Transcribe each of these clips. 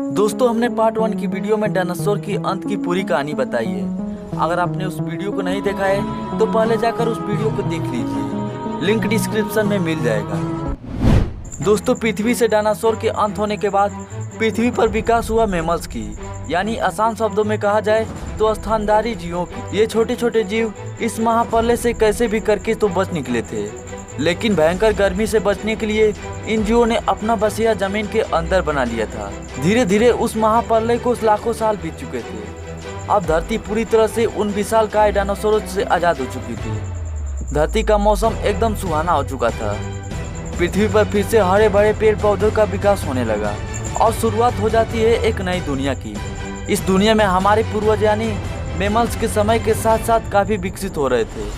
दोस्तों, हमने पार्ट 1 की वीडियो में डायनासोर की अंत की पूरी कहानी बताई है। अगर आपने उस वीडियो को नहीं देखा है तो पहले जाकर उस वीडियो को देख लीजिए, लिंक डिस्क्रिप्शन में मिल जाएगा। दोस्तों, पृथ्वी से डायनासोर के अंत होने के बाद पृथ्वी पर विकास हुआ मैमल्स की, यानी आसान शब्दों में कहा जाए तो स्तनधारी जीवों की। ये छोटे छोटे जीव इस महाप्रलय से कैसे भी करके तो बच निकले थे, लेकिन भयंकर गर्मी से बचने के लिए इन जीवों ने अपना बसेरा जमीन के अंदर बना लिया था। धीरे धीरे उस महाप्रलय को लाखों साल बीत चुके थे। अब धरती पूरी तरह से उन विशालकाय डायनासोरों से आजाद हो चुकी थी। धरती का मौसम एकदम सुहाना हो चुका था। पृथ्वी पर फिर से हरे भरे पेड़ पौधों का विकास होने लगा और शुरुआत हो जाती है एक नई दुनिया की। इस दुनिया में हमारे पूर्वज यानी मैमल्स के समय के साथ साथ काफी विकसित हो रहे थे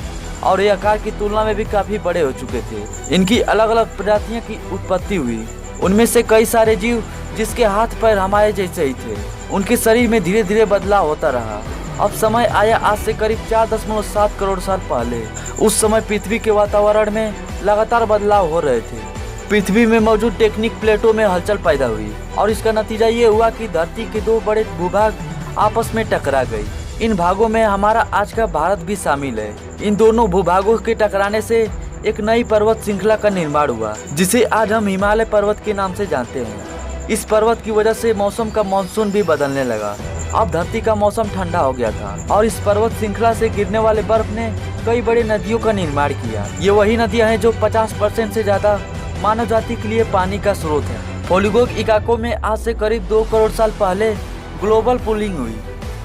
और ये आकार की तुलना में भी काफी बड़े हो चुके थे। इनकी अलग अलग प्रजातियों की उत्पत्ति हुई। उनमें से कई सारे जीव जिसके हाथ पैर हमारे जैसे ही थे, उनके शरीर में धीरे धीरे बदलाव होता रहा। अब समय आया आज से करीब 4.7 करोड़ साल पहले। उस समय पृथ्वी के वातावरण में लगातार बदलाव हो रहे थे। पृथ्वी में मौजूद टेक्टोनिक प्लेटों में हलचल पैदा हुई और इसका नतीजा ये हुआ कि धरती के दो बड़े भूभाग आपस में टकरा गई। इन भागों में हमारा आज का भारत भी शामिल है। इन दोनों भूभागों के टकराने से एक नई पर्वत श्रृंखला का निर्माण हुआ, जिसे आज हम हिमालय पर्वत के नाम से जानते हैं। इस पर्वत की वजह से मौसम का मानसून भी बदलने लगा। अब धरती का मौसम ठंडा हो गया था और इस पर्वत श्रृंखला से गिरने वाले बर्फ ने कई बड़ी नदियों का निर्माण किया। ये वही नदियाँ हैं जो 50% से ज्यादा मानव जाति के लिए पानी का स्रोत है। पोलिगोग इलाकों में आज से करीब 2 करोड़ साल पहले ग्लोबल कूलिंग हुई,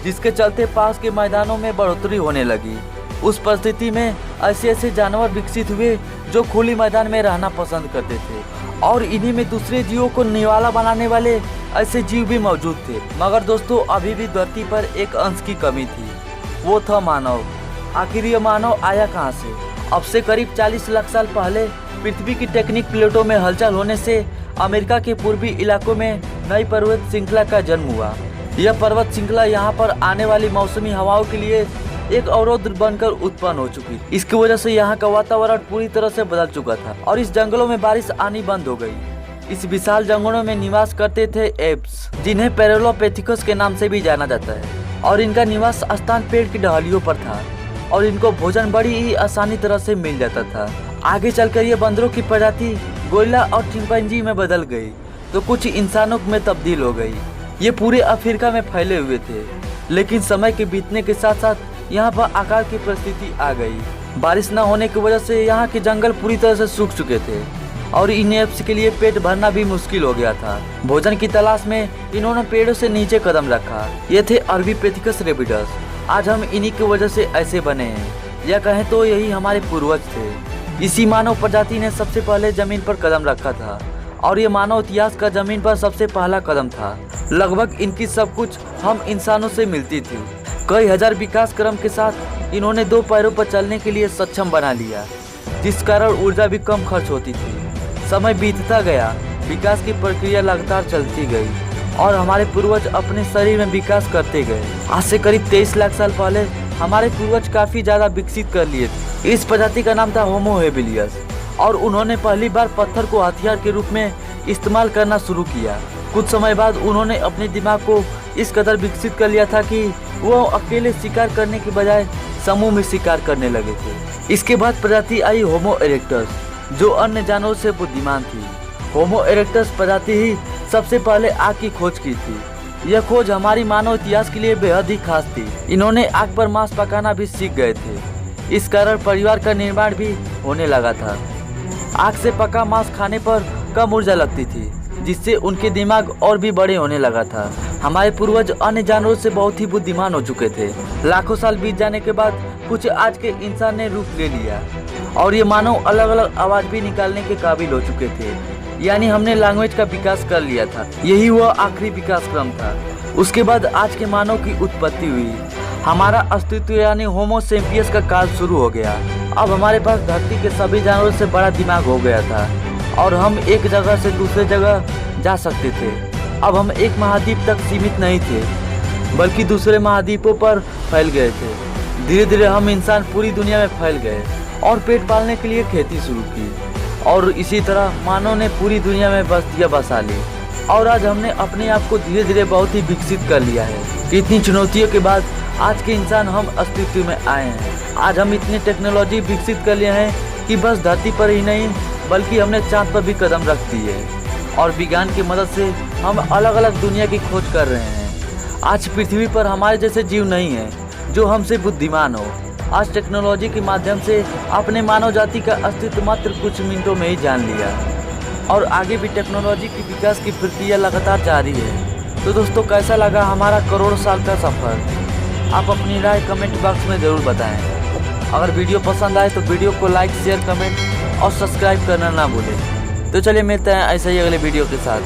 जिसके चलते पास के मैदानों में बढ़ोतरी होने लगी। उस परिस्थिति में ऐसे ऐसे जानवर विकसित हुए जो खुली मैदान में रहना पसंद करते थे और इन्हीं में दूसरे जीवों को निवाला बनाने वाले ऐसे जीव भी मौजूद थे। मगर दोस्तों, अभी भी धरती पर एक अंश की कमी थी, वो था मानव। आखिर ये मानव आया कहाँ से? अब से करीब 40 लाख साल पहले पृथ्वी की टेक्टोनिक प्लेटों में हलचल होने से अमेरिका के पूर्वी इलाकों में नई पर्वत श्रृंखला का जन्म हुआ। यह पर्वत श्रृंखला यहाँ पर आने वाली मौसमी हवाओं के लिए एक अवरोध बनकर उत्पन्न हो चुकी। इसकी वजह से यहाँ का वातावरण पूरी तरह से बदल चुका था और इस जंगलों में बारिश आनी बंद हो गई। इस विशाल जंगलों में निवास करते थे एप्स, जिन्हें पैरेलोपेथिकस के नाम से भी जाना जाता है, और इनका निवास स्थान पेड़ की ढालियों पर था और इनको भोजन बड़ी ही आसानी तरह से मिल जाता था। आगे चलकर ये बंदरों की प्रजाति गोरिल्ला और चिंपैंजी में बदल गई तो कुछ इंसानों में तब्दील हो गई। ये पूरे अफ्रीका में फैले हुए थे, लेकिन समय के बीतने के साथ साथ यहाँ पर आकार की परिस्थिति आ गई। बारिश न होने की वजह से यहाँ के जंगल पूरी तरह से सूख चुके थे और इन एप्स के लिए पेट भरना भी मुश्किल हो गया था। भोजन की तलाश में इन्होंने पेड़ों से नीचे कदम रखा। ये थे अरबीपेथिकस रेबिडस। आज हम इन्हीं की वजह से ऐसे बने हैं, या कहें तो यही हमारे पूर्वज थे। इसी मानव प्रजाति ने सबसे पहले जमीन पर कदम रखा था और ये मानव इतिहास का जमीन पर सबसे पहला कदम था। लगभग इनकी सब कुछ हम इंसानों से मिलती थी। कई हजार विकास क्रम के साथ इन्होंने 2 पैरों पर चलने के लिए सक्षम बना लिया, जिस कारण ऊर्जा भी कम खर्च होती थी। समय बीतता गया, विकास की प्रक्रिया लगातार चलती गई और हमारे पूर्वज अपने शरीर में विकास करते गए। आज से करीब 23 लाख साल पहले हमारे पूर्वज काफी ज्यादा विकसित कर लिए थे। इस प्रजाति का नाम था होमो हेबिलियस और उन्होंने पहली बार पत्थर को हथियार के रूप में इस्तेमाल करना शुरू किया। कुछ समय बाद उन्होंने अपने दिमाग को इस कदर विकसित कर लिया था कि वो अकेले शिकार करने के बजाय समूह में शिकार करने लगे थे। इसके बाद प्रजाति आई होमो इरेक्टस, जो अन्य जानवरों से बुद्धिमान थी। होमो इरेक्टस प्रजाति ही सबसे पहले आग की खोज की थी। यह खोज हमारी मानव इतिहास के लिए बेहद ही खास थी। इन्होंने आग पर मांस पकाना भी सीख गए थे। इस कारण परिवार का निर्माण भी होने लगा था। आग से पका मांस खाने पर कम ऊर्जा लगती थी, जिससे उनके दिमाग और भी बड़े होने लगा था। हमारे पूर्वज अन्य जानवरों से बहुत ही बुद्धिमान हो चुके थे। लाखों साल बीत जाने के बाद कुछ आज के इंसान ने रूप ले लिया और ये मानव अलग अलग आवाज भी निकालने के काबिल हो चुके थे, यानी हमने लैंग्वेज का विकास कर लिया था। यही वह आखिरी विकास क्रम था। उसके बाद आज के मानव की उत्पत्ति हुई। हमारा अस्तित्व यानी होमो सेपियंस का काल शुरू हो गया। अब हमारे पास धरती के सभी जानवरों से बड़ा दिमाग हो गया था और हम एक जगह से दूसरे जगह जा सकते थे। अब हम एक महाद्वीप तक सीमित नहीं थे, बल्कि दूसरे महाद्वीपों पर फैल गए थे। धीरे धीरे हम इंसान पूरी दुनिया में फैल गए और पेट पालने के लिए खेती शुरू की और इसी तरह मानव ने पूरी दुनिया में बस्तियां बसा ली। और आज हमने अपने आप को धीरे धीरे बहुत ही विकसित कर लिया है कि इतनी चुनौतियों के बाद आज के इंसान हम अस्तित्व में आए हैं। आज हम इतनी टेक्नोलॉजी विकसित कर लिए हैं कि बस धरती पर ही नहीं बल्कि हमने चांद पर भी कदम रख दी है और विज्ञान की मदद से हम अलग अलग दुनिया की खोज कर रहे हैं। आज पृथ्वी पर हमारे जैसे जीव नहीं है जो हमसे बुद्धिमान हो। आज टेक्नोलॉजी के माध्यम से अपने मानव जाति का अस्तित्व मात्र कुछ मिनटों में ही जान लिया और आगे भी टेक्नोलॉजी की विकास की प्रक्रिया लगातार जारी है। तो दोस्तों, कैसा लगा हमारा करोड़ों साल का सफ़र? आप अपनी राय कमेंट बॉक्स में ज़रूर बताएं। अगर वीडियो पसंद आए तो वीडियो को लाइक, शेयर, कमेंट और सब्सक्राइब करना ना भूलें। तो चलिए मिलते हैं ऐसे ही अगले वीडियो के साथ।